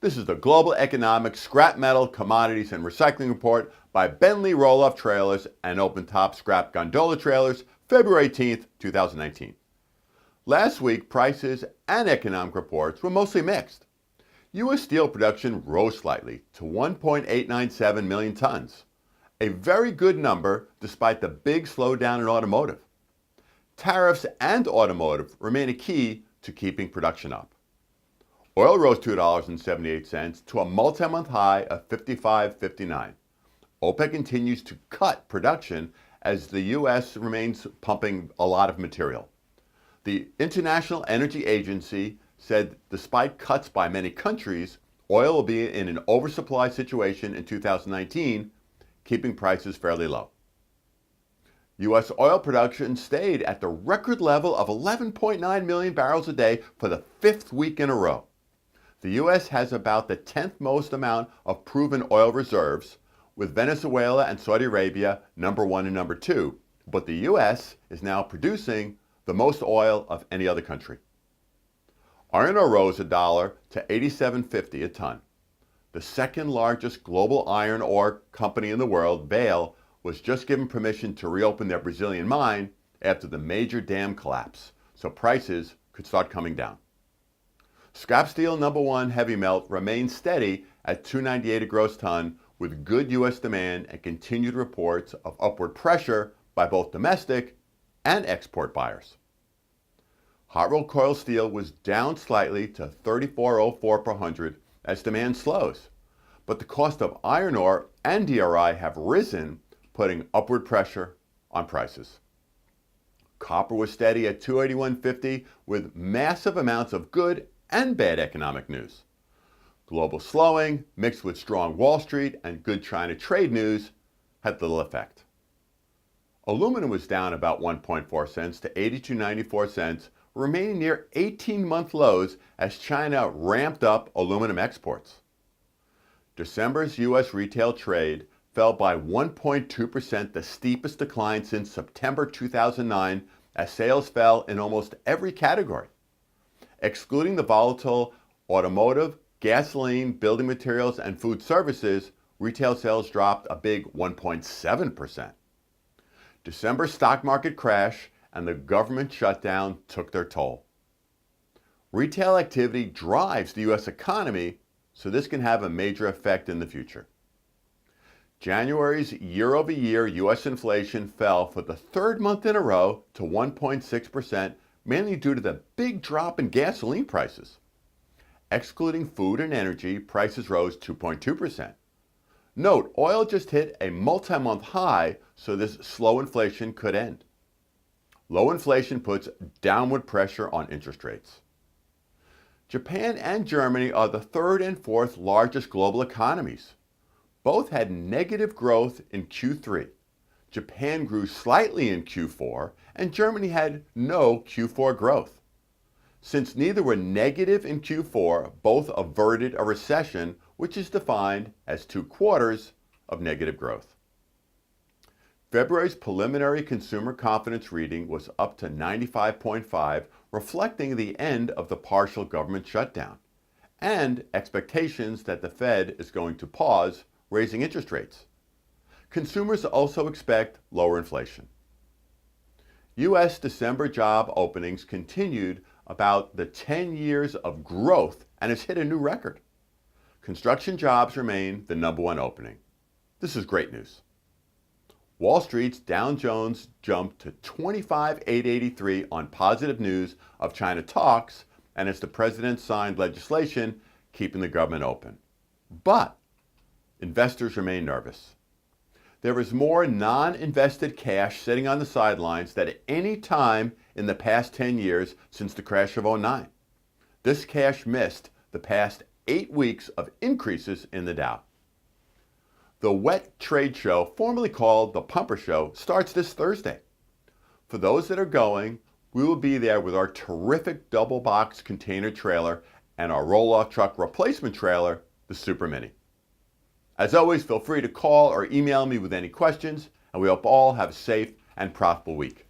This is the Global Economic Scrap Metal, Commodities and Recycling Report by BENLEE Roll-Off Trailers and Open Top Scrap Gondola Trailers, February 18th, 2019. Last week, prices and economic reports were mostly mixed. U.S. steel production rose slightly to 1.897 million tons, a very good number despite the big slowdown in automotive. Tariffs and automotive remain a key to keeping production up. Oil rose $2.78 to a multi-month high of $55.59. OPEC continues to cut production as the U.S. remains pumping a lot of material. The International Energy Agency said despite cuts by many countries, oil will be in an oversupply situation in 2019, keeping prices fairly low. U.S. oil production stayed at the record level of 11.9 million barrels a day for the fifth week in a row. The U.S. has about the 10th most amount of proven oil reserves, with Venezuela and Saudi Arabia number 1 and number 2, but the U.S. is now producing the most oil of any other country. Iron ore rose $1 to $87.50 a ton. The second largest global iron ore company in the world, Vale, was just given permission to reopen their Brazilian mine after the major dam collapse, so prices could start coming down. Scrap steel number 1 heavy melt remains steady at $298 a gross ton, with good U.S. demand and continued reports of upward pressure by both domestic and export buyers. Hot rolled coil steel was down slightly to $34.04 per hundred as demand slows, but the cost of iron ore and DRI have risen, putting upward pressure on prices. Copper was steady at $281.50 with massive amounts of good and bad economic news. Global slowing, mixed with strong Wall Street and good China trade news, had little effect. Aluminum was down about 1.4 cents to 82.94 cents, remaining near 18-month lows as China ramped up aluminum exports. December's U.S. retail trade fell by 1.2%, the steepest decline since September 2009, as sales fell in almost every category. Excluding the volatile automotive, gasoline, building materials, and food services, retail sales dropped a big 1.7%. December's stock market crash and the government shutdown took their toll. Retail activity drives the U.S. economy, so this can have a major effect in the future. January's year-over-year U.S. inflation fell for the third month in a row to 1.6%, mainly due to the big drop in gasoline prices. Excluding food and energy, prices rose 2.2%. Note, oil just hit a multi-month high, so this slow inflation could end. Low inflation puts downward pressure on interest rates. Japan and Germany are the third and fourth largest global economies. Both had negative growth in Q3. Japan grew slightly in Q4, and Germany had no Q4 growth. Since neither were negative in Q4, both averted a recession, which is defined as 2 quarters of negative growth. February's preliminary consumer confidence reading was up to 95.5, reflecting the end of the partial government shutdown, and expectations that the Fed is going to pause raising interest rates. Consumers also expect lower inflation. U.S. December job openings continued about the 10 years of growth and has hit a new record. Construction jobs remain the number 1 opening. This is great news. Wall Street's Dow Jones jumped to 25,883 on positive news of China talks and as the president signed legislation keeping the government open. But investors remain nervous. There is more non-invested cash sitting on the sidelines than at any time in the past 10 years since the crash of '09. This cash missed the past 8 weeks of increases in the Dow. The WET trade show, formerly called the Pumper Show, starts this Thursday. For those that are going, we will be there with our terrific double box container trailer and our roll-off truck replacement trailer, the Super Mini. As always, feel free to call or email me with any questions, and we hope all have a safe and profitable week.